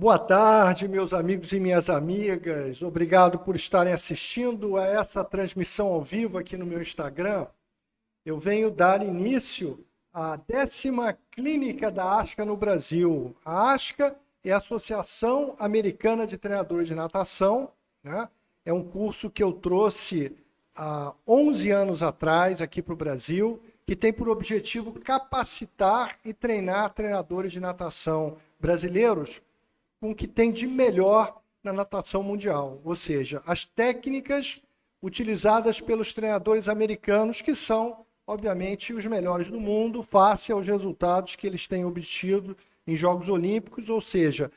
Boa tarde, meus amigos e minhas amigas. Obrigado por estarem assistindo a essa transmissão ao vivo aqui no meu Instagram. Eu venho dar início à 10ª clínica da ASCA no Brasil. A ASCA é a Associação Americana de Treinadores de Natação, né? É um curso que eu trouxe há 11 anos atrás aqui para o Brasil, que tem por objetivo capacitar e treinar treinadores de natação brasileiros com o que tem de melhor na natação mundial, ou seja, as técnicas utilizadas pelos treinadores americanos, que são, obviamente, os melhores do mundo, face aos resultados que eles têm obtido em Jogos Olímpicos, ou seja,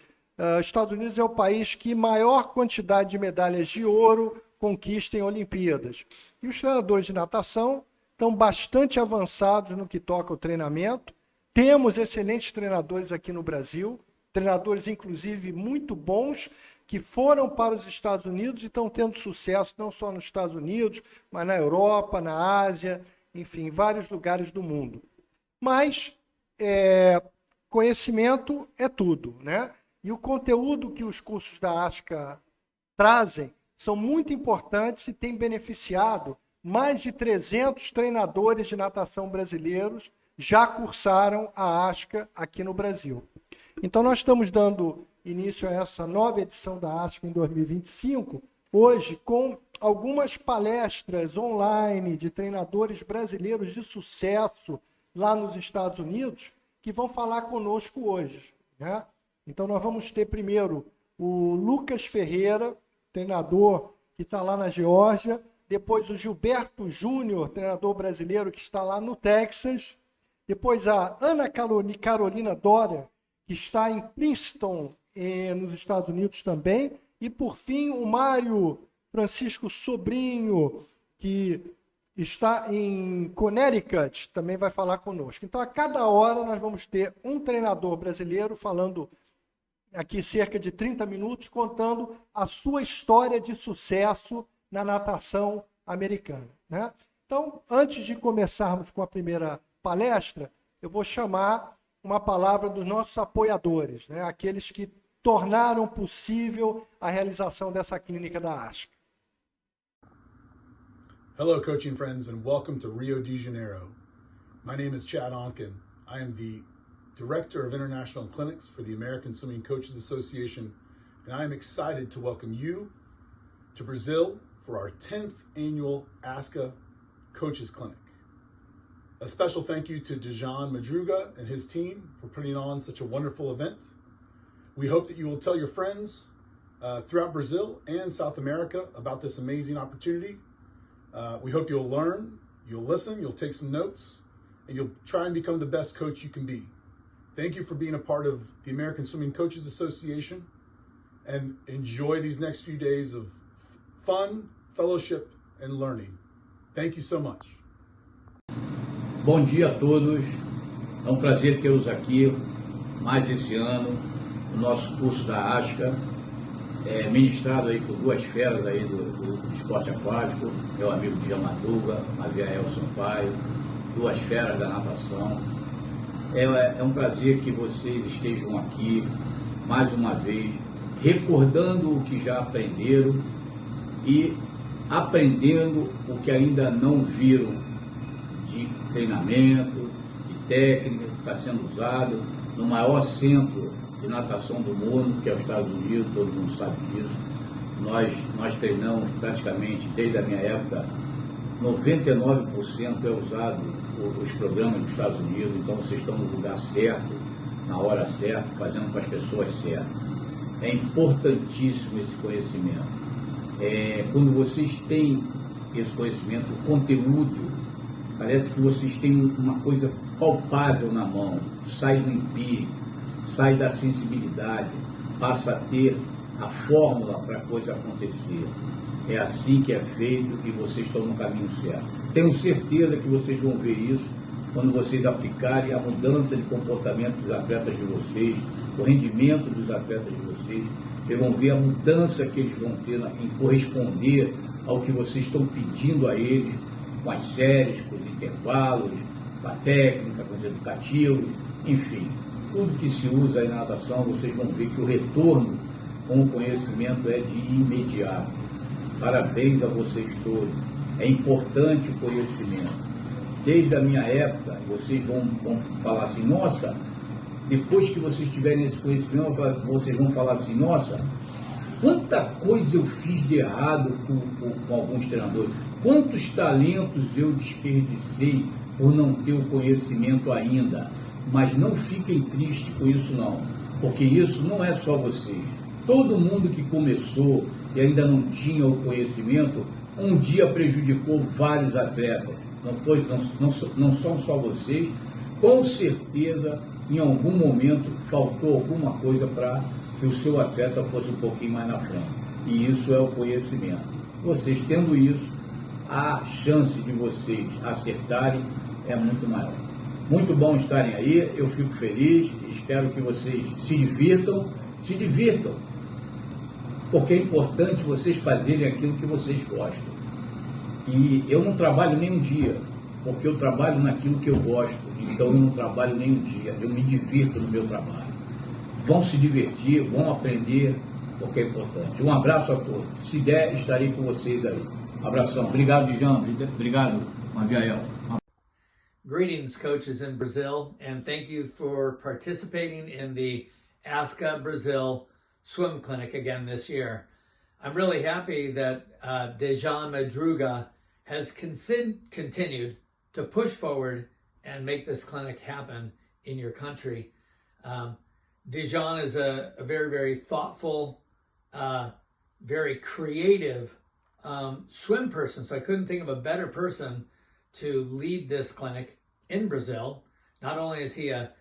Estados Unidos é o país que maior quantidade de medalhas de ouro conquista em Olimpíadas. E os treinadores de natação estão bastante avançados no que toca ao treinamento. Temos excelentes treinadores aqui no Brasil, treinadores, inclusive, muito bons, que foram para os Estados Unidos e estão tendo sucesso não só nos Estados Unidos, mas na Europa, na Ásia, enfim, em vários lugares do mundo. Mas conhecimento é tudo, né? E o conteúdo que os cursos da ASCA trazem são muito importantes e têm beneficiado mais de 300 treinadores de natação brasileiros já cursaram a ASCA aqui no Brasil. Então, nós estamos dando início a essa nova edição da ASCA em 2025, hoje com algumas palestras online de treinadores brasileiros de sucesso lá nos Estados Unidos, que vão falar conosco hoje, né? Então, nós vamos ter primeiro o Lucas Ferreira, treinador que está lá na Geórgia, depois o Gilberto Júnior, treinador brasileiro que está lá no Texas, depois a Ana Carolina Dória, que está em Princeton, nos Estados Unidos também, e por fim o Mário Francisco Sobrinho, que está em Connecticut, também vai falar conosco. Então, a cada hora nós vamos ter um treinador brasileiro falando aqui cerca de 30 minutos, contando a sua história de sucesso na natação americana, né? Então, antes de começarmos com a primeira palestra, eu vou chamar uma palavra dos nossos apoiadores, né? Aqueles que tornaram possível a realização dessa clínica da ASCA. Hello, coaching friends, and welcome to Rio de Janeiro. My name is Chad Onken. I am the Director of International Clinics for the American Swimming Coaches Association, and I am excited to welcome you to Brazil for our 10th annual ASCA Coaches Clinic. A special thank you to Dejan Madruga and his team for putting on such a wonderful event. We hope that you will tell your friends throughout Brazil and South America about this amazing opportunity. We hope you'll learn, you'll listen, you'll take some notes, and you'll try and become the best coach you can be. Thank you for being a part of the American Swimming Coaches Association, and enjoy these next few days of fun, fellowship, and learning. Thank you so much. Bom dia a todos, é um prazer tê-los aqui mais esse ano, o nosso curso da ASCA, ministrado aí por duas feras aí do esporte aquático, meu amigo Djalma Madruga, Aviael Sampaio, duas feras da natação. É um prazer que vocês estejam aqui mais uma vez, recordando o que já aprenderam e aprendendo o que ainda não viram de treinamento, de técnica, que está sendo usado no maior centro de natação do mundo, que é os Estados Unidos, todo mundo sabe disso. Nós treinamos praticamente, desde a minha época, 99% é usado os programas dos Estados Unidos, então vocês estão no lugar certo, na hora certa, fazendo com as pessoas certas. É importantíssimo esse conhecimento. Quando vocês têm esse conhecimento, o conteúdo, parece que vocês têm uma coisa palpável na mão, sai do empírico, sai da sensibilidade, passa a ter a fórmula para a coisa acontecer. É assim que é feito e vocês estão no caminho certo. Tenho certeza que vocês vão ver isso quando vocês aplicarem a mudança de comportamento dos atletas de vocês, o rendimento dos atletas de vocês. Vocês vão ver a mudança que eles vão ter em corresponder ao que vocês estão pedindo a eles, com as séries, com os intervalos, com a técnica, com os educativos, enfim. tudo que se usa aí na natação, vocês vão ver que o retorno com o conhecimento é de imediato. Parabéns a vocês todos. É importante o conhecimento. Desde a minha época, vocês vão falar assim, nossa, depois que vocês tiverem esse conhecimento, vocês vão falar assim, nossa, quanta coisa eu fiz de errado com alguns treinadores, quantos talentos eu desperdicei por não ter o conhecimento ainda. Mas não fiquem tristes com isso não, porque isso não é só vocês. Todo mundo que começou e ainda não tinha o conhecimento, um dia prejudicou vários atletas. Não são só vocês. Com certeza, em algum momento, faltou alguma coisa para que o seu atleta fosse um pouquinho mais na frente. E isso é o conhecimento. Vocês tendo isso, a chance de vocês acertarem é muito maior. Muito bom estarem aí, eu fico feliz, espero que vocês se divirtam, porque é importante vocês fazerem aquilo que vocês gostam. E eu não trabalho nem um dia, porque eu trabalho naquilo que eu gosto, então eu não trabalho nem um dia, eu me divirto no meu trabalho. Vão se divertir, vão aprender, porque é importante. Um abraço a todos, se der, estarei com vocês aí. Abração, obrigado, Dijão, obrigado, Maviael. Greetings, coaches in Brazil, and thank you for participating in the ASCA Brazil Swim Clinic again this year. I'm really happy that Dejan Madruga has continued to push forward and make this clinic happen in your country. Dejan is a very, very thoughtful, very creative swim person, so I couldn't think of a better person to lead this clinic in Brazil. Not only is he a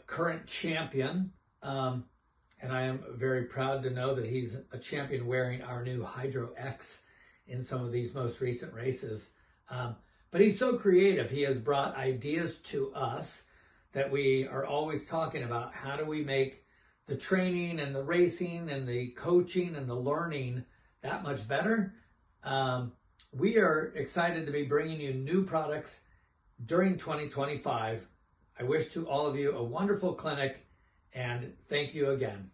current champion, and I am very proud to know that he's a champion wearing our new Hydro X in some of these most recent races. But he's so creative. He has brought ideas to us that we are always talking about. How do we make the training and the racing and the coaching and the learning that much better? We are excited to be bringing you new products during 2025. I wish to all of you a wonderful clinic, and thank you again.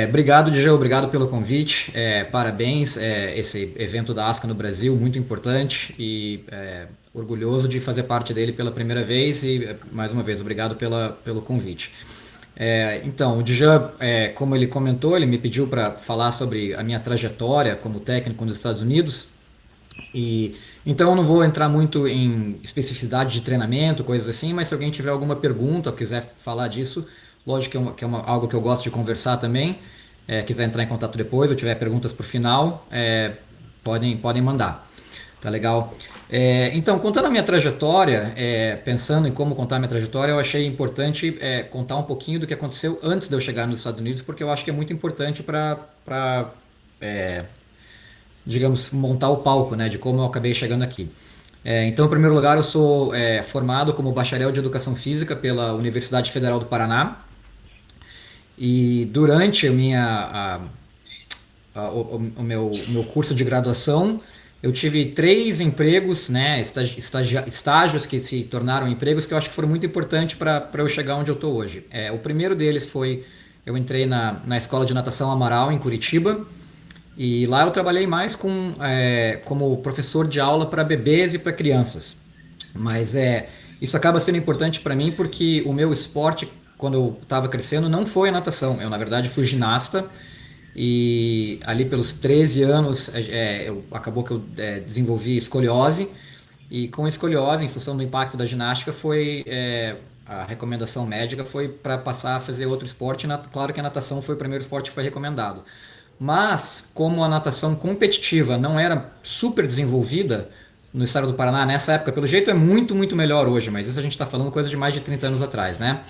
Obrigado, Dijão, obrigado pelo convite, parabéns, esse evento da ASCA no Brasil, muito importante e orgulhoso de fazer parte dele pela primeira vez e, mais uma vez, obrigado pelo convite. Então, o Dijão, como ele comentou, ele me pediu para falar sobre a minha trajetória como técnico nos Estados Unidos e então eu não vou entrar muito em especificidade de treinamento, coisas assim, mas se alguém tiver alguma pergunta ou quiser falar disso, lógico que é algo que eu gosto de conversar também. Quiser entrar em contato depois ou tiver perguntas por final, podem mandar. Tá legal? Então, contando a minha trajetória, pensando em como contar a minha trajetória, eu achei importante contar um pouquinho do que aconteceu antes de eu chegar nos Estados Unidos, porque eu acho que é muito importante para digamos, montar o palco, né, de como eu acabei chegando aqui. Então, em primeiro lugar, eu sou formado como bacharel de Educação Física pela Universidade Federal do Paraná. E durante o meu curso de graduação, eu tive 3 empregos, né, estágios que se tornaram empregos que eu acho que foram muito importantes para eu chegar onde eu estou hoje. O primeiro deles foi, eu entrei na Escola de Natação Amaral, em Curitiba, e lá eu trabalhei mais como professor de aula para bebês e para crianças. Mas isso acaba sendo importante para mim porque o meu esporte, quando eu estava crescendo, não foi a natação. Eu, na verdade, fui ginasta e ali pelos 13 anos acabou que eu desenvolvi escoliose e com escoliose, em função do impacto da ginástica, a recomendação médica foi para passar a fazer outro esporte. Claro que a natação foi o primeiro esporte que foi recomendado. Mas, como a natação competitiva não era super desenvolvida no estado do Paraná, nessa época, pelo jeito é muito, muito melhor hoje, mas isso a gente está falando coisa de mais de 30 anos atrás, né?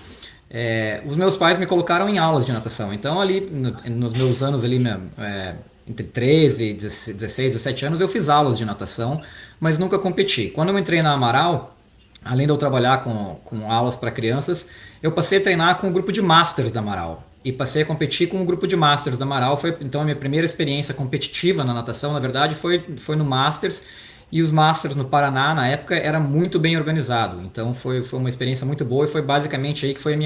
Os meus pais me colocaram em aulas de natação, então ali nos meus anos ali, entre 13, 16, 17 anos, eu fiz aulas de natação, mas nunca competi. Quando eu entrei na Amaral, além de eu trabalhar com aulas para crianças, eu passei a treinar com o grupo de Masters da Amaral. e passei a competir com o grupo de Masters da Amaral. Então a minha primeira experiência competitiva na natação, na verdade, foi no Masters. E os Masters no Paraná, na época, era muito bem organizado. Então foi uma experiência muito boa e foi basicamente aí que foi a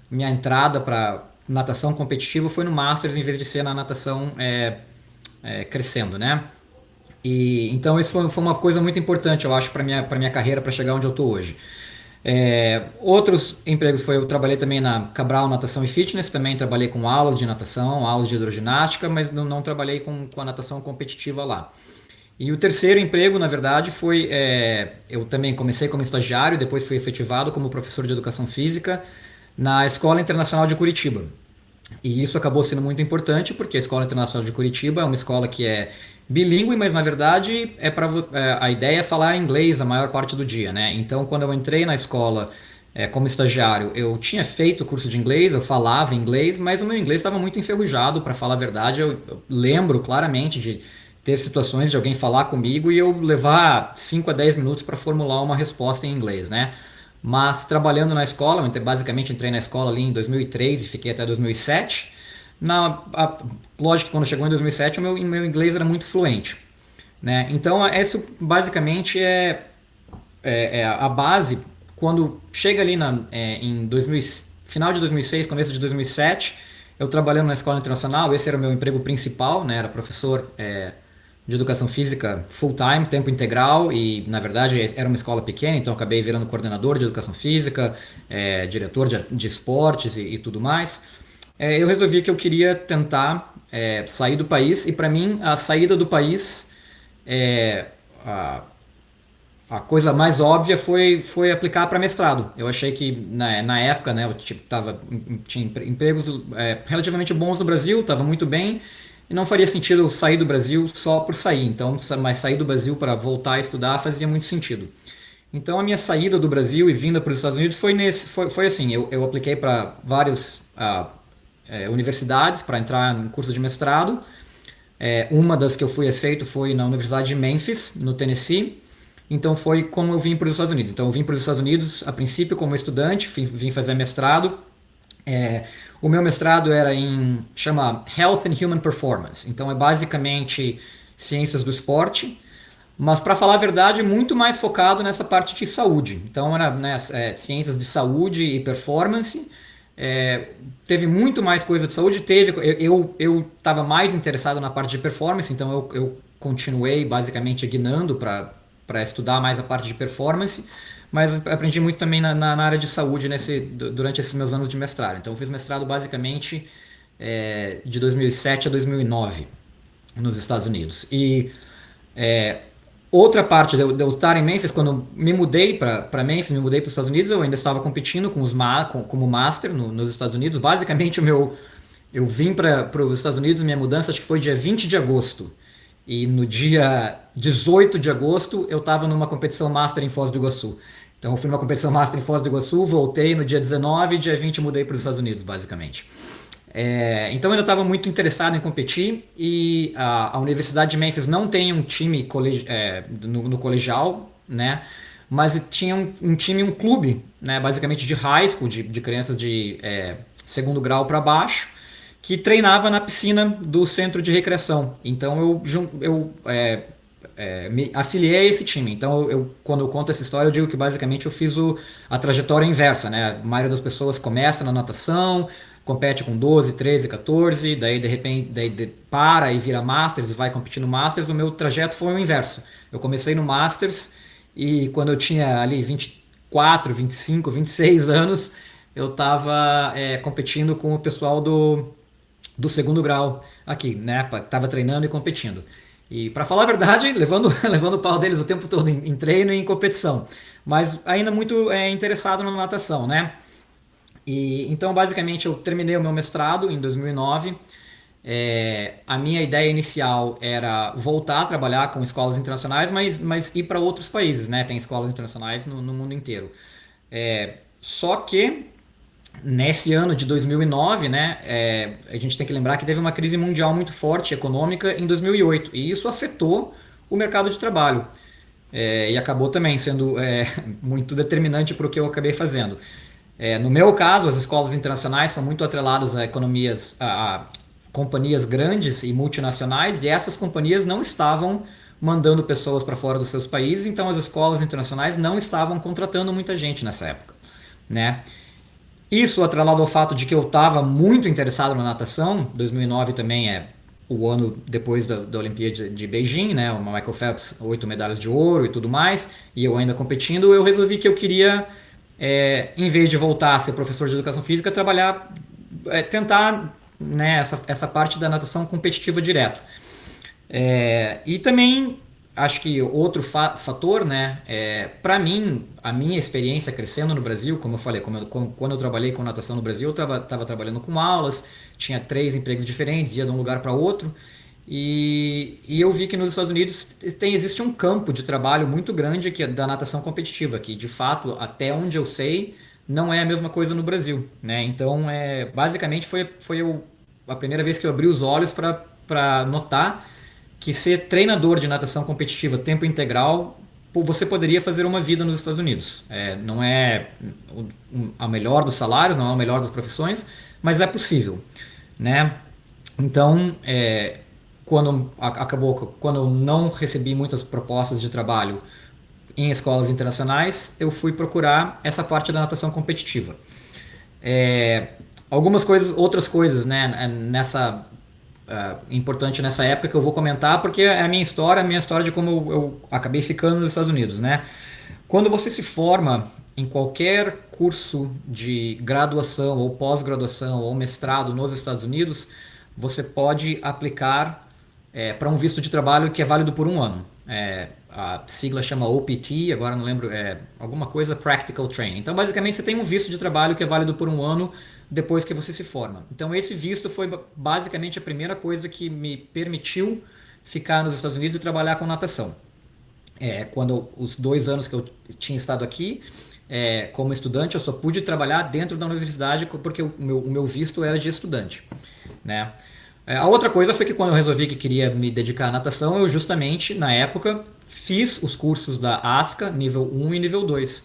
minha entrada para natação competitiva, foi no Masters em vez de ser na natação crescendo, né? E então isso foi uma coisa muito importante, eu acho, para minha carreira, para chegar onde eu estou hoje. Outros empregos eu trabalhei também na Cabral Natação e Fitness, também trabalhei com aulas de natação, aulas de hidroginástica, mas não trabalhei com a natação competitiva lá. E o terceiro emprego, na verdade, foi... eu também comecei como estagiário, depois fui efetivado como professor de educação física na Escola Internacional de Curitiba. E isso acabou sendo muito importante, porque a Escola Internacional de Curitiba é uma escola que é bilíngue, mas na verdade a ideia é falar inglês a maior parte do dia, né? Então, quando eu entrei na escola como estagiário, eu tinha feito curso de inglês, eu falava inglês, mas o meu inglês estava muito enferrujado, para falar a verdade. Eu lembro claramente de ter situações de alguém falar comigo e eu levar 5 a 10 minutos para formular uma resposta em inglês, né? Mas trabalhando na escola, basicamente entrei na escola ali em 2003 e fiquei até 2007. Lógico que quando chegou em 2007 o meu inglês era muito fluente, né? Então isso basicamente é a base. Quando chega ali em final de 2006, começo de 2007, eu trabalhando na escola internacional, esse era o meu emprego principal, né? Era professor de educação física full time, tempo integral, e na verdade era uma escola pequena, então eu acabei virando coordenador de educação física, diretor de esportes e tudo mais. Eu resolvi que eu queria tentar sair do país, e para mim a saída do país, a coisa mais óbvia foi aplicar para mestrado. Eu achei que na época, né, eu tinha empregos relativamente bons no Brasil, estava muito bem, e não faria sentido eu sair do Brasil só por sair. Então, mas sair do Brasil para voltar a estudar fazia muito sentido. Então a minha saída do Brasil e vinda para os Estados Unidos foi assim, eu apliquei para várias universidades para entrar em curso de mestrado. Uma das que eu fui aceito foi na Universidade de Memphis, no Tennessee. Então foi como eu vim para os Estados Unidos. Então eu vim para os Estados Unidos a princípio como estudante, vim fazer mestrado. O meu mestrado chama Health and Human Performance. Então é basicamente ciências do esporte, mas para falar a verdade, muito mais focado nessa parte de saúde. Então era ciências de saúde e performance. Teve muito mais coisa de saúde. Eu estava mais interessado na parte de performance, então eu continuei basicamente guiando para estudar mais a parte de performance. Mas aprendi muito também na área de saúde durante esses meus anos de mestrado. Então eu fiz mestrado basicamente de 2007 a 2009 nos Estados Unidos. E outra parte de eu estar em Memphis, quando eu me mudei para Memphis, me mudei para os Estados Unidos, eu ainda estava competindo como Master nos Estados Unidos. Basicamente eu vim para os Estados Unidos, minha mudança acho que foi dia 20 de agosto. E no dia 18 de agosto eu estava numa competição Master em Foz do Iguaçu. Então eu fui numa competição Master em Foz do Iguaçu, voltei no dia 19 e dia 20 mudei para os Estados Unidos, basicamente. Então eu ainda estava muito interessado em competir, e a Universidade de Memphis não tem um time no colegial, né? Mas tinha um time, um clube, né? Basicamente de high school, de crianças de segundo grau para baixo, que treinava na piscina do centro de recreação. Então eu me afiliei a esse time. Então quando eu conto essa história, eu digo que basicamente eu fiz a trajetória inversa, né? A maioria das pessoas começa na natação, compete com 12, 13, 14, daí de repente para e vira Masters e vai competir no Masters. O meu trajeto foi o inverso. Eu comecei no Masters e quando eu tinha ali 24, 25, 26 anos, eu estava competindo com o pessoal do segundo grau aqui, né? Tava treinando e competindo. E para falar a verdade, levando o pau deles o tempo todo em treino e em competição. Mas ainda muito interessado na natação, né? E então basicamente eu terminei o meu mestrado em 2009. A minha ideia inicial era voltar a trabalhar com escolas internacionais, mas ir para outros países, né? Tem escolas internacionais no mundo inteiro. Só que nesse ano de 2009, né, a gente tem que lembrar que teve uma crise mundial muito forte econômica em 2008, e isso afetou o mercado de trabalho, e acabou também sendo muito determinante para o que eu acabei fazendo. No meu caso, as escolas internacionais são muito atreladas a economias, a companhias grandes e multinacionais, e essas companhias não estavam mandando pessoas para fora dos seus países, então as escolas internacionais não estavam contratando muita gente nessa época, né? Isso atrelado ao fato de que eu estava muito interessado na natação. 2009 também é o ano depois da Olimpíada de Beijing, né? O Michael Phelps, 8 medalhas de ouro e tudo mais, e eu ainda competindo, eu resolvi que eu queria, em vez de voltar a ser professor de educação física, trabalhar, tentar, né, essa parte da natação competitiva direto. E também acho que outro fator, né, para mim, a minha experiência crescendo no Brasil, como eu falei, quando eu trabalhei com natação no Brasil, eu estava trabalhando com aulas, tinha 3 empregos diferentes, ia de um lugar para outro, e eu vi que nos Estados Unidos existe um campo de trabalho muito grande que é da natação competitiva, que de fato, até onde eu sei, não é a mesma coisa no Brasil, né? Então, basicamente foi a primeira vez que eu abri os olhos para notar que ser treinador de natação competitiva tempo integral, você poderia fazer uma vida nos Estados Unidos. Não é a melhor dos salários, não é a melhor das profissões, mas é possível, né? Então, quando eu não recebi muitas propostas de trabalho em escolas internacionais, eu fui procurar essa parte da natação competitiva. Outras coisas, né, importante nessa época que eu vou comentar, porque é a minha história de como eu acabei ficando nos Estados Unidos, né? Quando você se forma em qualquer curso de graduação ou pós-graduação ou mestrado nos Estados Unidos, você pode aplicar para um visto de trabalho que é válido por 1 ano. A sigla chama OPT, agora não lembro, alguma coisa Practical Training. Então, basicamente, você tem um visto de trabalho que é válido por 1 ano depois que você se forma. Então, esse visto foi basicamente a primeira coisa que me permitiu ficar nos Estados Unidos e trabalhar com natação. Quando os 2 anos que eu tinha estado aqui, como estudante, eu só pude trabalhar dentro da universidade porque o meu visto era de estudante, né? A outra coisa foi que quando eu resolvi que queria me dedicar à natação, eu justamente, na época, fiz os cursos da ASCA, nível 1 e nível 2.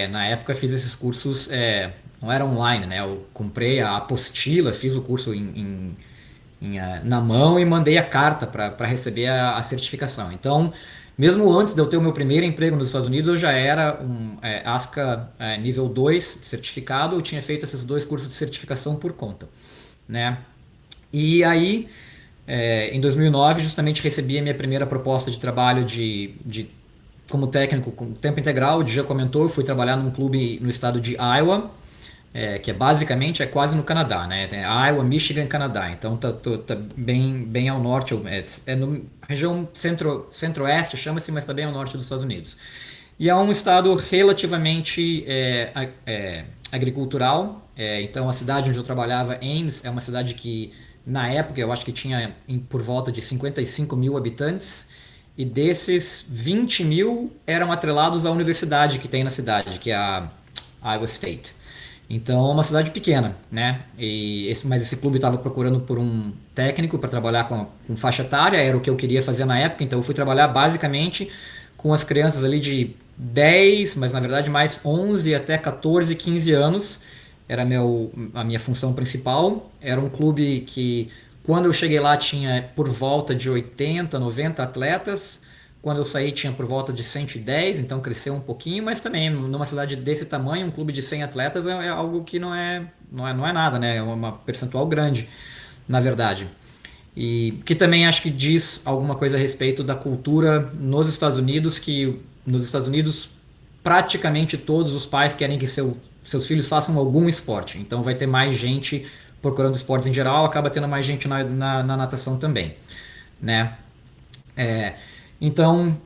Na época, fiz esses cursos, não era online, né? Eu comprei a apostila, fiz o curso na mão e mandei a carta para receber a certificação. Então, mesmo antes de eu ter o meu primeiro emprego nos Estados Unidos, eu já era um ASCA nível 2 certificado, eu tinha feito esses 2 cursos de certificação por conta, né? E aí, em 2009, justamente recebi a minha primeira proposta de trabalho como técnico com tempo integral. O Dja comentou, eu fui trabalhar num clube no estado de Iowa, que basicamente quase no Canadá, né? Tem Iowa, Michigan e Canadá. Então tá bem ao norte, na região centro-oeste, chama-se, mas está bem ao norte dos Estados Unidos. E é um estado relativamente agricultural. Então a cidade onde eu trabalhava, Ames, é uma cidade que na época eu acho que tinha por volta de 55 mil habitantes, e desses 20 mil eram atrelados à universidade que tem na cidade, que é a Iowa State. Então é uma cidade pequena, né? Mas esse clube estava procurando por um técnico para trabalhar com faixa etária, era o que eu queria fazer na época, então eu fui trabalhar basicamente com as crianças ali de 10, mas na verdade mais 11 até 14, 15 anos, era a minha função principal. Era um clube que, quando eu cheguei lá, tinha por volta de 80, 90 atletas. Quando eu saí, tinha por volta de 110, então cresceu um pouquinho, mas também numa cidade desse tamanho, um clube de 100 atletas é algo que não é nada, né? É uma percentual grande, na verdade. E que também acho que diz alguma coisa a respeito da cultura nos Estados Unidos, que nos Estados Unidos praticamente todos os pais querem que seus filhos façam algum esporte. Então vai ter mais gente procurando esportes em geral, acaba tendo mais gente na natação também, né? Então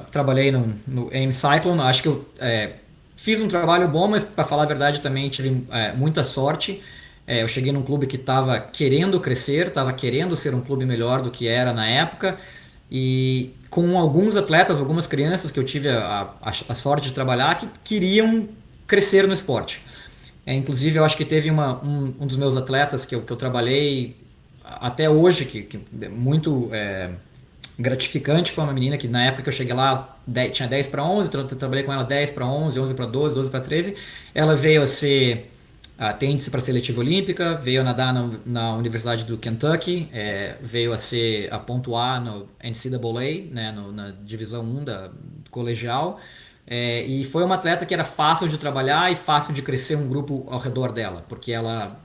trabalhei no Ames Cyclone. Acho que eu fiz um trabalho bom, mas para falar a verdade também tive muita sorte. Eu cheguei num clube que estava querendo crescer, estava querendo ser um clube melhor do que era na época, e com alguns atletas, algumas crianças que eu tive a sorte de trabalhar, que queriam crescer no esporte. Inclusive, eu acho que teve um dos meus atletas que eu trabalhei até hoje, que muito gratificante foi uma menina que na época que eu cheguei lá tinha 10 para 11, então eu trabalhei com ela 10 para 11, 11 para 12, 12 para 13. Ela veio a ser tem índice para seletiva olímpica, veio a nadar na Universidade do Kentucky, veio a pontuar no NCAA, né, na divisão 1 da colegial, e foi uma atleta que era fácil de trabalhar e fácil de crescer um grupo ao redor dela, porque ela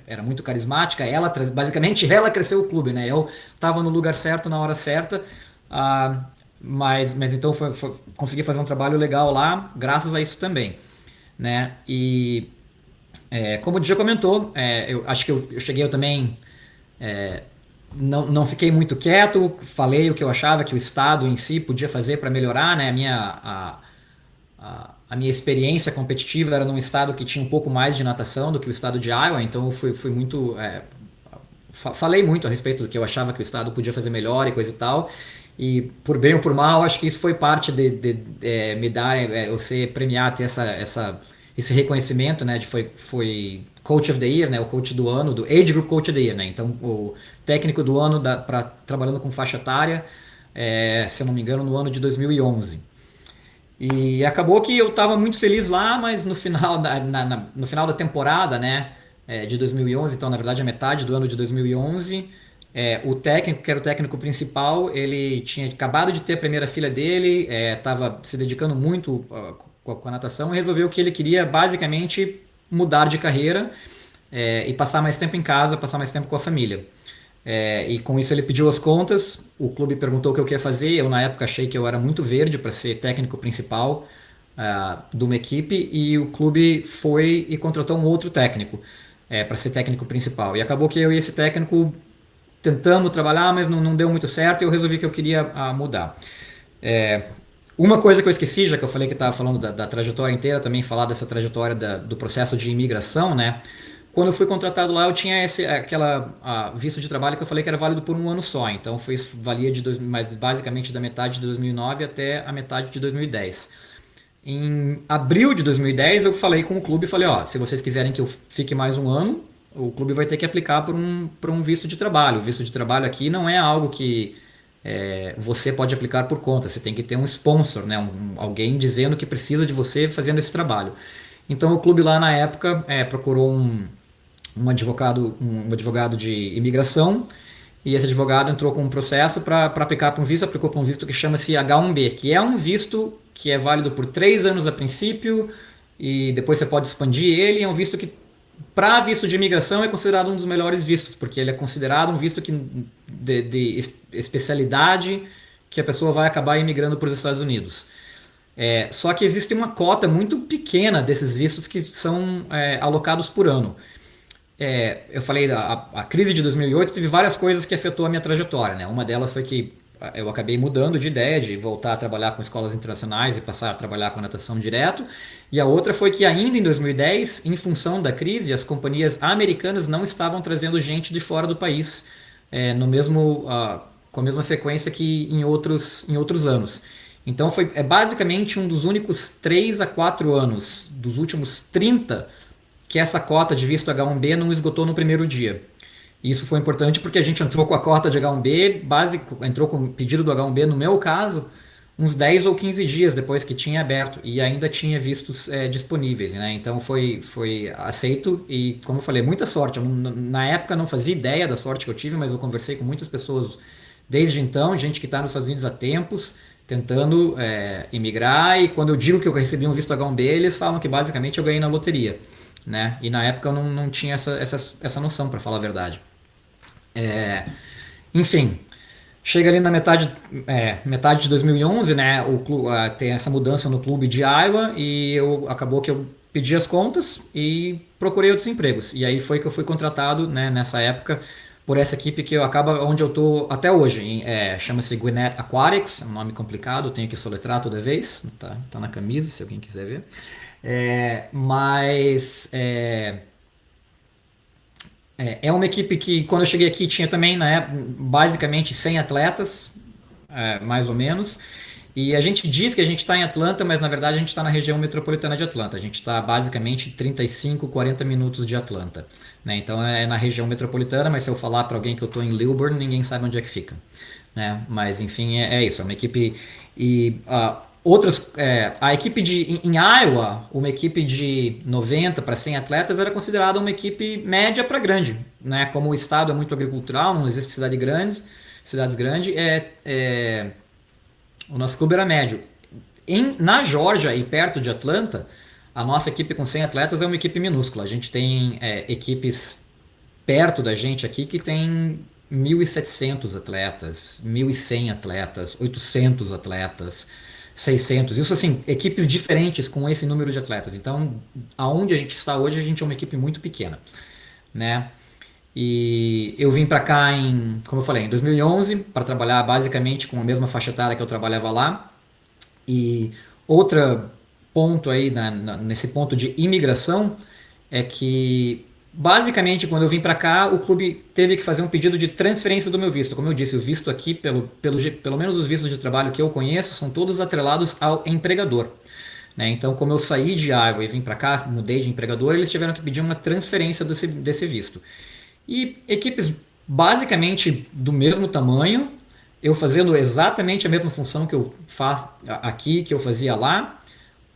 era muito carismática, basicamente ela cresceu o clube, né? Eu estava no lugar certo na hora certa, mas então consegui fazer um trabalho legal lá, graças a isso também, né? E como o Dia comentou, eu acho que eu cheguei também, não fiquei muito quieto, falei o que eu achava que o Estado em si podia fazer para melhorar, né? A minha experiência competitiva era num estado que tinha um pouco mais de natação do que o estado de Iowa, então eu fui muito... falei muito a respeito do que eu achava que o estado podia fazer melhor e coisa e tal, e por bem ou por mal, acho que isso foi parte de me dar, eu ser premiado, ter esse reconhecimento, né, foi Coach of the Year, né, o coach do ano, do Age Group Coach of the Year, né, então o técnico do ano trabalhando com faixa etária, se eu não me engano, no ano de 2011. E acabou que eu estava muito feliz lá, mas no final no final da temporada, né, de 2011, então na verdade a metade do ano de 2011, o técnico, que era o técnico principal, ele tinha acabado de ter a primeira filha dele, estava se dedicando muito com a natação e resolveu que ele queria basicamente mudar de carreira e passar mais tempo em casa, passar mais tempo com a família. E com isso ele pediu as contas, o clube perguntou o que eu queria fazer, eu na época achei que eu era muito verde para ser técnico principal de uma equipe, e o clube foi e contratou um outro técnico para ser técnico principal. E acabou que eu e esse técnico tentamos trabalhar, mas não deu muito certo, e eu resolvi que eu queria mudar. Uma coisa que eu esqueci, já que eu falei que estava falando da trajetória inteira, também falar dessa trajetória do processo de imigração, né? Quando eu fui contratado lá, eu tinha aquela visto de trabalho que eu falei que era válido por um ano só. Então valia mas basicamente da metade de 2009 até a metade de 2010. Em abril de 2010 eu falei com o clube e falei, se vocês quiserem que eu fique mais um ano, o clube vai ter que aplicar por um visto de trabalho. O visto de trabalho aqui não é algo que você pode aplicar por conta. Você tem que ter um sponsor, né? Alguém dizendo que precisa de você fazendo esse trabalho. Então o clube lá na época procurou um advogado de imigração, e esse advogado entrou com um processo para aplicar para um visto, aplicou para um visto que chama-se H1B, que é um visto que é válido por 3 anos a princípio, e depois você pode expandir ele. É um visto que, para visto de imigração, é considerado um dos melhores vistos, porque ele é considerado um visto de especialidade, que a pessoa vai acabar imigrando para os Estados Unidos. Só que existe uma cota muito pequena desses vistos que são alocados por ano. Eu falei, a crise de 2008 teve várias coisas que afetou a minha trajetória, né? Uma delas foi que eu acabei mudando de ideia de voltar a trabalhar com escolas internacionais e passar a trabalhar com natação direto. E a outra foi que ainda em 2010, em função da crise, as companhias americanas não estavam trazendo gente de fora do país com a mesma frequência que em outros anos. Então é basicamente um dos únicos 3 a 4 anos dos últimos 30 que essa cota de visto H1B não esgotou no primeiro dia. Isso foi importante porque a gente entrou com a cota de H1B, entrou com o pedido do H1B, no meu caso, uns 10 ou 15 dias depois que tinha aberto, e ainda tinha vistos disponíveis, né? Então foi aceito, e como eu falei, muita sorte. Eu na época não fazia ideia da sorte que eu tive, mas eu conversei com muitas pessoas desde então, gente que está nos Estados Unidos há tempos, tentando imigrar, e quando eu digo que eu recebi um visto H1B, eles falam que basicamente eu ganhei na loteria, né? E na época eu não tinha essa noção, para falar a verdade. Enfim, chega ali na metade de 2011, né? Tem essa mudança no clube de Iowa, e acabou que eu pedi as contas e procurei outros empregos. E aí foi que eu fui contratado, né, nessa época, por essa equipe onde eu estou até hoje. Chama-se Gwinnett Aquatics, é um nome complicado, tenho que soletrar toda vez, tá na camisa, se alguém quiser ver. Mas é uma equipe que, quando eu cheguei aqui, tinha também, né, basicamente 100 atletas, mais ou menos. E a gente diz que a gente está em Atlanta, mas na verdade a gente está na região metropolitana de Atlanta. A gente está basicamente 35, 40 minutos de Atlanta, né? Então é na região metropolitana, mas se eu falar para alguém que eu estou em Lilburn, ninguém sabe onde é que fica, né? Mas enfim, é isso, é uma equipe e a equipe em Iowa, uma equipe de 90 para 100 atletas era considerada uma equipe média para grande, né? Como o estado é muito agricultural, não existe cidades grandes, o nosso clube era médio. Na Geórgia e perto de Atlanta, a nossa equipe com 100 atletas é uma equipe minúscula. A gente tem equipes perto da gente aqui que tem 1.700 atletas, 1.100 atletas, 800 atletas, 600. Isso assim, equipes diferentes com esse número de atletas. Então, aonde a gente está hoje, a gente é uma equipe muito pequena, né? E eu vim para cá como eu falei, em 2011 para trabalhar basicamente com a mesma faixa etária que eu trabalhava lá. E outro ponto aí nesse ponto de imigração é que basicamente quando eu vim para cá o clube teve que fazer um pedido de transferência do meu visto. Como eu disse, o visto aqui, pelo menos os vistos de trabalho que eu conheço, são todos atrelados ao empregador. Né? Então, como eu saí de Iowa e vim para cá, mudei de empregador, eles tiveram que pedir uma transferência desse visto. E equipes basicamente do mesmo tamanho, eu fazendo exatamente a mesma função que eu faço aqui, que eu fazia lá,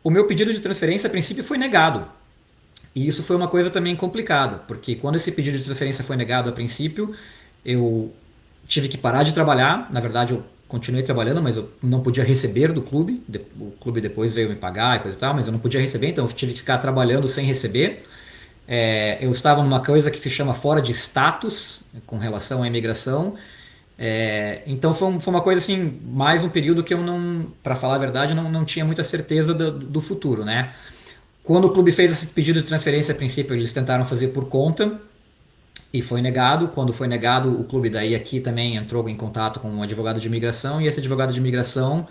o meu pedido de transferência a princípio foi negado. E isso foi uma coisa também complicada, porque quando esse pedido de transferência foi negado a princípio, eu tive que parar de trabalhar. Na verdade, eu continuei trabalhando, mas eu não podia receber do clube. O clube depois veio me pagar e coisa e tal, mas eu não podia receber, então eu tive que ficar trabalhando sem receber. Eu estava numa coisa que se chama fora de status com relação à imigração. Então foi uma coisa assim, mais um período que eu não, para falar a verdade, não tinha muita certeza do futuro, né? Quando o clube fez esse pedido de transferência, a princípio eles tentaram fazer por conta e foi negado. Quando foi negado, o clube daí aqui também entrou em contato com um advogado de imigração e esse advogado de imigração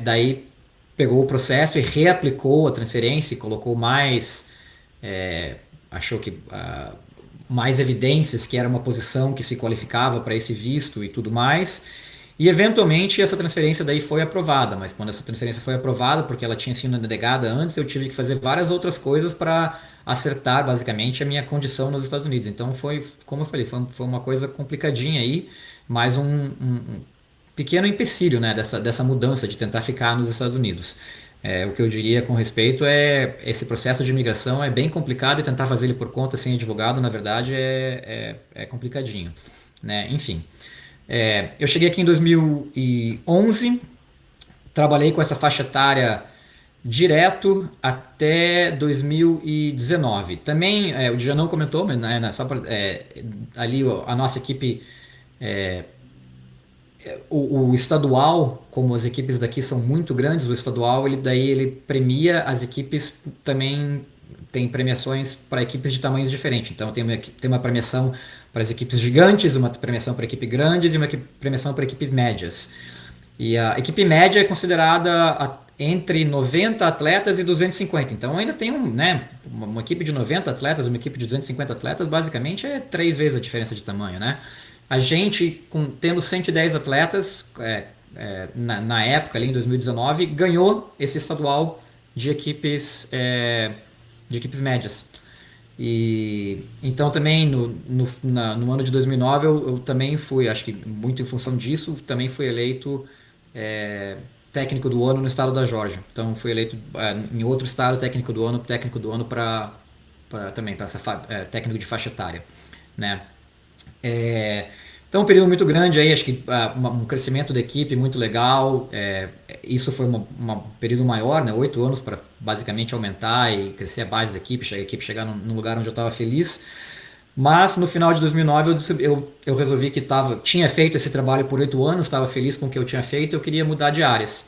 daí pegou o processo e reaplicou a transferência e colocou achou que mais evidências que era uma posição que se qualificava para esse visto e tudo mais. E eventualmente essa transferência daí foi aprovada, mas quando essa transferência foi aprovada, porque ela tinha sido negada antes, eu tive que fazer várias outras coisas para acertar basicamente a minha condição nos Estados Unidos. Então foi, como eu falei, foi uma coisa complicadinha aí, mais um pequeno empecilho, né, dessa mudança de tentar ficar nos Estados Unidos. O que eu diria com respeito esse processo de imigração é bem complicado e tentar fazer ele por conta sem advogado, na verdade, é complicadinho, né? Enfim, eu cheguei aqui em 2011, trabalhei com essa faixa etária direto até 2019. Também, o Djanão comentou, mas só pra, ali a nossa equipe... O estadual, como as equipes daqui são muito grandes, o estadual ele premia as equipes, também tem premiações para equipes de tamanhos diferentes. Então tem uma premiação para as equipes gigantes, uma premiação para equipes grandes e uma premiação para equipes médias. E a equipe média é considerada entre 90 atletas e 250. Então ainda tem uma equipe de 90 atletas, uma equipe de 250 atletas, basicamente é 3 vezes a diferença de tamanho, né? A gente, tendo 110 atletas, na época, ali em 2019, ganhou esse estadual de equipes médias. E então também no ano de 2009 eu também fui, acho que muito em função disso, também fui eleito técnico do ano no estado da Geórgia. Então fui eleito em outro estado técnico do ano para também para essa técnico de faixa etária, né? Então um período muito grande aí, acho que um crescimento da equipe muito legal. Isso foi um período maior, né? 8 anos para basicamente aumentar e crescer a base da equipe, a equipe chegar num lugar onde eu estava feliz. Mas no final de 2009 eu resolvi que tinha feito esse trabalho por 8 anos, estava feliz com o que eu tinha feito, eu queria mudar de áreas.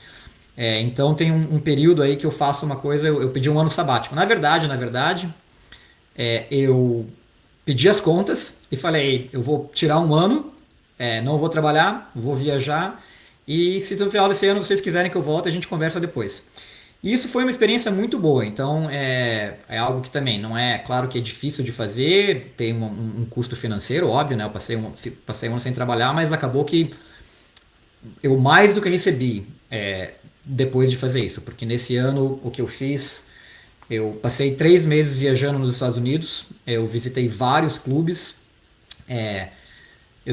Então tem um período aí que eu faço uma coisa, eu pedi um ano sabático. Na verdade, eu pedi as contas e falei, eu vou tirar um ano, não vou trabalhar, vou viajar e se no final desse ano vocês quiserem que eu volte, a gente conversa depois. E isso foi uma experiência muito boa, então é algo que também não é, claro que é difícil de fazer, tem um custo financeiro, óbvio, né? Eu passei um ano sem trabalhar, mas acabou que eu mais do que recebi depois de fazer isso, porque nesse ano o que eu fiz, eu passei 3 meses viajando nos Estados Unidos, eu visitei vários clubes,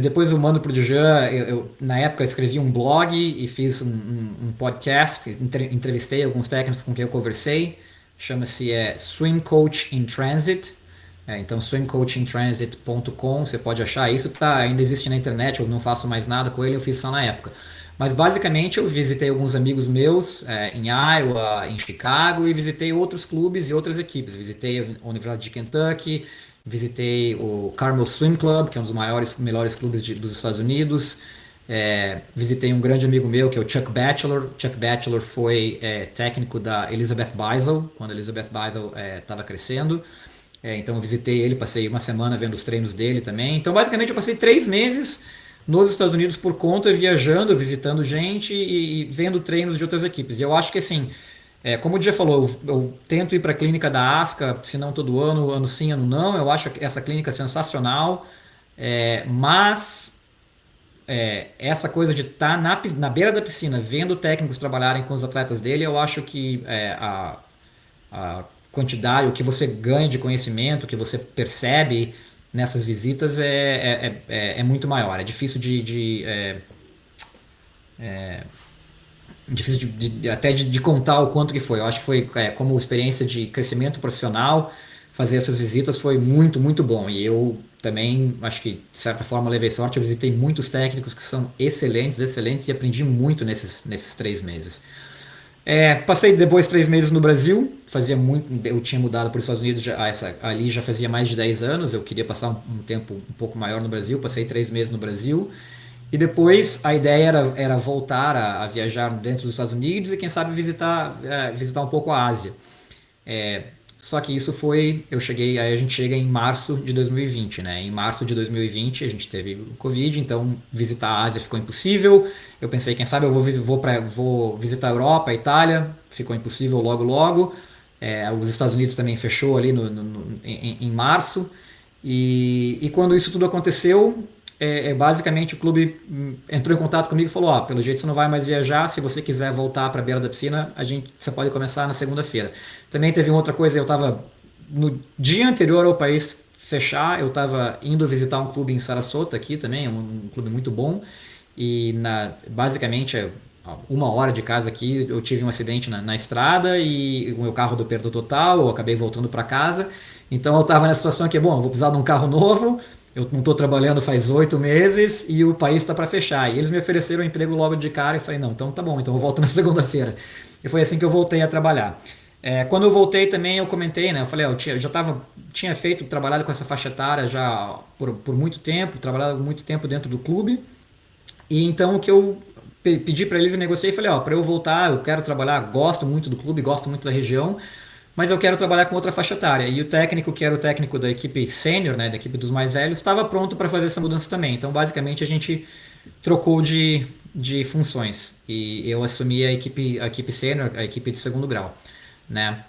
depois eu mando pro Djan. Na época eu escrevi um blog e fiz um podcast, entrevistei alguns técnicos com quem eu conversei, chama-se Swim Coach in Transit. Então swimcoachintransit.com, você pode achar isso, ainda existe na internet, eu não faço mais nada com ele, eu fiz só na época. Mas basicamente eu visitei alguns amigos meus em Iowa, em Chicago, e visitei outros clubes e outras equipes. Visitei a Universidade de Kentucky, visitei o Carmel Swim Club, que é um dos melhores clubes dos Estados Unidos. Visitei um grande amigo meu, que é o Chuck Batchelor. Chuck Batchelor foi técnico da Elizabeth Beisel, quando a Elizabeth Beisel estava crescendo. Então eu visitei ele, passei uma semana vendo os treinos dele também. Então basicamente eu passei 3 meses nos Estados Unidos por conta, viajando, visitando gente e vendo treinos de outras equipes. E eu acho que assim, como o Dia falou, eu tento ir para a clínica da ASCA, se não todo ano, ano sim, ano não. Eu acho essa clínica sensacional, mas essa coisa de estar na beira da piscina, vendo técnicos trabalharem com os atletas dele, eu acho que a quantidade, o que você ganha de conhecimento, o que você percebe nessas visitas é muito maior. É difícil difícil até de contar o quanto que foi. Eu acho que foi como experiência de crescimento profissional, fazer essas visitas foi muito, muito bom. E eu também, acho que de certa forma levei sorte. Eu visitei muitos técnicos que são excelentes, excelentes, e aprendi muito nesses 3 meses. Passei depois 3 meses no Brasil, eu tinha mudado para os Estados Unidos ali já fazia mais de 10 anos, eu queria passar um tempo um pouco maior no Brasil, passei 3 meses no Brasil, e depois a ideia era voltar a viajar dentro dos Estados Unidos e quem sabe visitar um pouco a Ásia. Só que isso aí a gente chega em março de 2020, né? Em março de 2020 a gente teve o Covid, então visitar a Ásia ficou impossível. Eu pensei, quem sabe eu vou visitar a Europa, a Itália, ficou impossível logo logo. Os Estados Unidos também fechou ali em março. E quando isso tudo aconteceu, basicamente o clube entrou em contato comigo e falou: pelo jeito você não vai mais viajar, se você quiser voltar para a beira da piscina, você pode começar na segunda-feira. Também teve outra coisa, eu estava no dia anterior ao país fechar, eu estava indo visitar um clube em Sarasota aqui também, um clube muito bom, e basicamente 1 hora de casa aqui eu tive um acidente na estrada e o meu carro deu perda total, eu acabei voltando para casa. Então eu estava nessa situação que, eu vou precisar de um carro novo, eu não estou trabalhando faz 8 meses e o país está para fechar. E eles me ofereceram um emprego logo de cara e falei, não, então tá bom, então eu volto na segunda-feira. E foi assim que eu voltei a trabalhar. Quando eu voltei também eu comentei, né? Eu falei, eu tinha trabalhado com essa faixa etária já por muito tempo, trabalhado muito tempo dentro do clube. E então o que eu pedi para eles e negociei, falei, para eu voltar, eu quero trabalhar, gosto muito do clube, gosto muito da região, mas eu quero trabalhar com outra faixa etária. E o técnico, que era o técnico da equipe sênior, né, da equipe dos mais velhos, estava pronto para fazer essa mudança também. Então, basicamente, a gente trocou de funções. E eu assumi a equipe sênior, a equipe de segundo grau, né?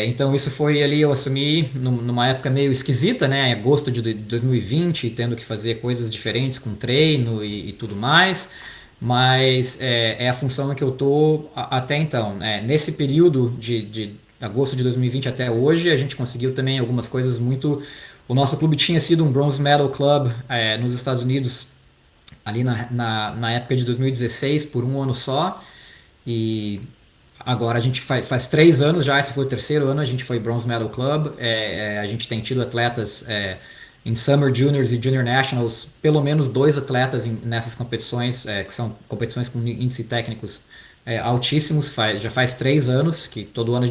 Então, isso foi ali, eu assumi numa época meio esquisita, né? Agosto de 2020, tendo que fazer coisas diferentes com treino e tudo mais. Mas é a função que eu tô até então. Nesse período de agosto de 2020 até hoje, a gente conseguiu também algumas coisas muito... O nosso clube tinha sido um Bronze Medal Club nos Estados Unidos ali na época de 2016, por 1 ano só. E agora a gente faz 3 anos já, esse foi o 3º ano, a gente foi Bronze Medal Club. A gente tem tido atletas... em Summer Juniors e Junior Nationals, pelo menos 2 atletas nessas competições, que são competições com índices técnicos altíssimos. Já faz 3 anos que todo ano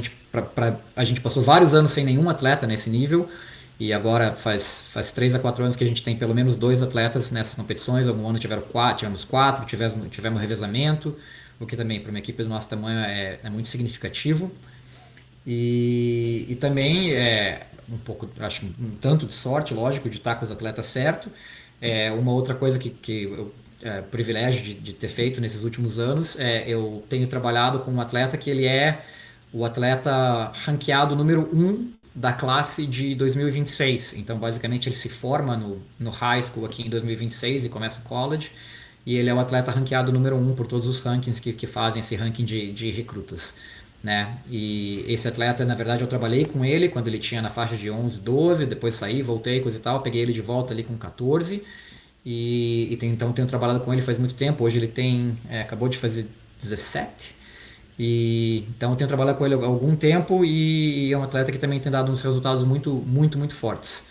a gente passou vários anos sem nenhum atleta nesse nível, e agora faz 3 a 4 anos que a gente tem pelo menos 2 atletas nessas competições. Algum ano tivemos 4, tivemos revezamento, o que também para uma equipe do nosso tamanho é muito significativo. E também um pouco, acho um tanto de sorte, lógico, de estar com os atletas certo. Uma outra coisa que eu privilégio de ter feito nesses últimos anos, eu tenho trabalhado com um atleta que ele é o atleta ranqueado número 1 da classe de 2026. Então, basicamente, ele se forma no high school aqui em 2026 e começa o college. E ele é o atleta ranqueado número 1 por todos os rankings que fazem esse ranking de recrutas, né? E esse atleta, na verdade, eu trabalhei com ele quando ele tinha na faixa de 11, 12, depois saí, voltei, coisa e tal, peguei ele de volta ali com 14, Então tenho trabalhado com ele faz muito tempo. Hoje ele acabou de fazer 17. Então eu tenho trabalhado com ele há algum tempo e é um atleta que também tem dado uns resultados muito, muito, muito fortes.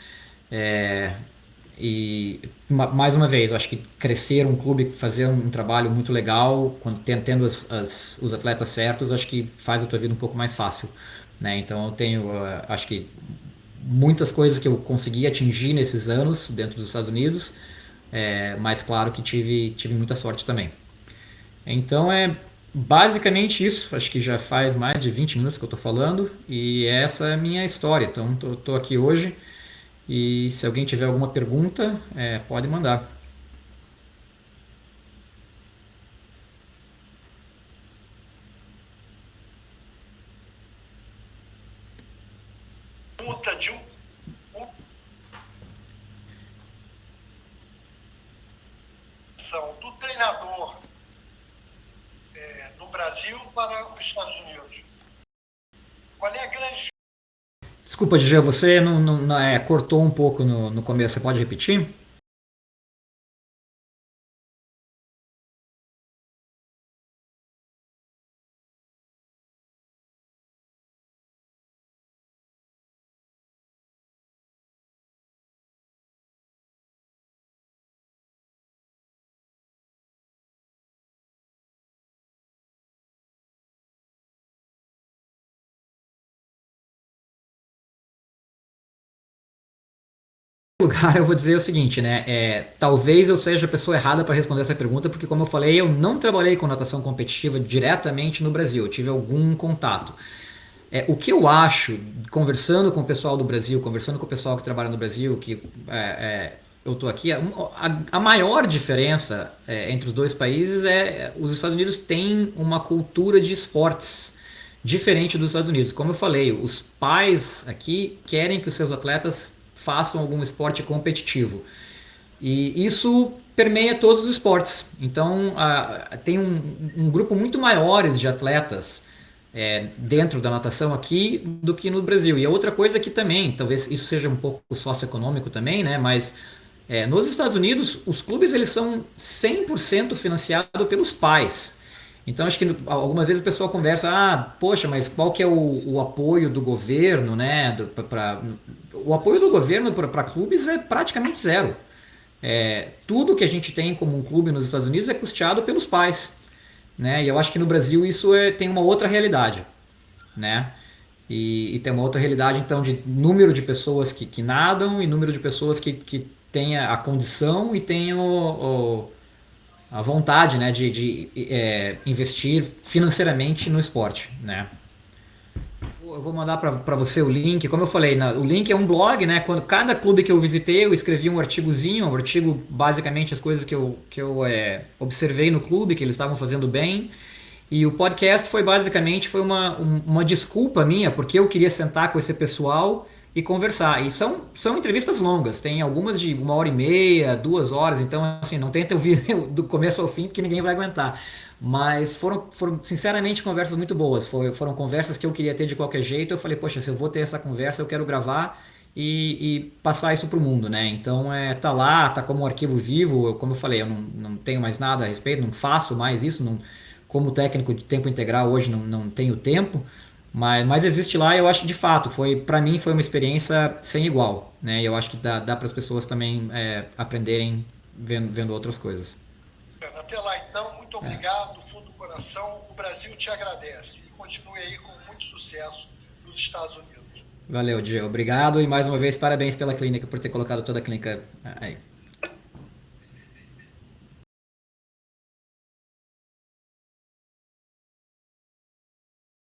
Mais uma vez, eu acho que crescer um clube, fazer um trabalho muito legal, tendo os atletas certos, acho que faz a tua vida um pouco mais fácil, né? Então eu tenho, acho que muitas coisas que eu consegui atingir nesses anos dentro dos Estados Unidos, mas claro que tive muita sorte também. Então é basicamente isso. Acho que já faz mais de 20 minutos que eu estou falando e essa é a minha história. Então estou aqui hoje e se alguém tiver alguma pergunta, pode mandar. Pergunta do treinador do Brasil para os Estados Unidos. Qual é a grande... Desculpa, Gigi, você cortou um pouco no começo. Você pode repetir? Lugar, eu vou dizer o seguinte, né? Talvez eu seja a pessoa errada para responder essa pergunta, porque como eu falei, eu não trabalhei com natação competitiva diretamente no Brasil. Eu tive algum contato. O que eu acho, conversando com o pessoal do Brasil, conversando com o pessoal que trabalha no Brasil, que eu estou aqui, a maior diferença entre os dois países os Estados Unidos têm uma cultura de esportes diferente dos Estados Unidos. Como eu falei, os pais aqui querem que os seus atletas façam algum esporte competitivo. E isso permeia todos os esportes. Então, tem um grupo muito maiores de atletas dentro da natação aqui do que no Brasil. E a outra coisa que também, talvez isso seja um pouco socioeconômico também, né? Mas nos Estados Unidos, os clubes eles são 100% financiados pelos pais. Então acho que algumas vezes o pessoal conversa, poxa, mas qual que é o apoio do governo, né? O apoio do governo para clubes é praticamente zero. Tudo que a gente tem como um clube nos Estados Unidos é custeado pelos pais, né? E eu acho que no Brasil isso tem uma outra realidade, né? E tem uma outra realidade então de número de pessoas que nadam e número de pessoas que têm a condição e têm a vontade, né, de investir financeiramente no esporte, né? Eu vou mandar para você o link. Como eu falei, o link é um blog, né? Quando cada clube que eu visitei, eu escrevi um artigozinho, um artigo basicamente as coisas que eu observei no clube, que eles estavam fazendo bem. E o podcast foi uma desculpa minha, porque eu queria sentar com esse pessoal e conversar. E são entrevistas longas, tem algumas de 1h30, 2 horas, então assim, não tenta ouvir do começo ao fim, porque ninguém vai aguentar. Mas foram sinceramente conversas muito boas, foram conversas que eu queria ter de qualquer jeito. Eu falei, poxa, se eu vou ter essa conversa, eu quero gravar e passar isso para o mundo, né? Então tá lá, tá como um arquivo vivo. Como eu falei, eu não tenho mais nada a respeito, não faço mais isso, como técnico de tempo integral hoje não tenho tempo, mas existe lá. Eu acho de fato, para mim foi uma experiência sem igual, né? E eu acho que dá para as pessoas também aprenderem vendo outras coisas. Até lá então, muito obrigado, do fundo do coração, o Brasil te agradece e continue aí com muito sucesso nos Estados Unidos. Valeu, Diego, obrigado e mais uma vez parabéns pela clínica, por ter colocado toda a clínica aí.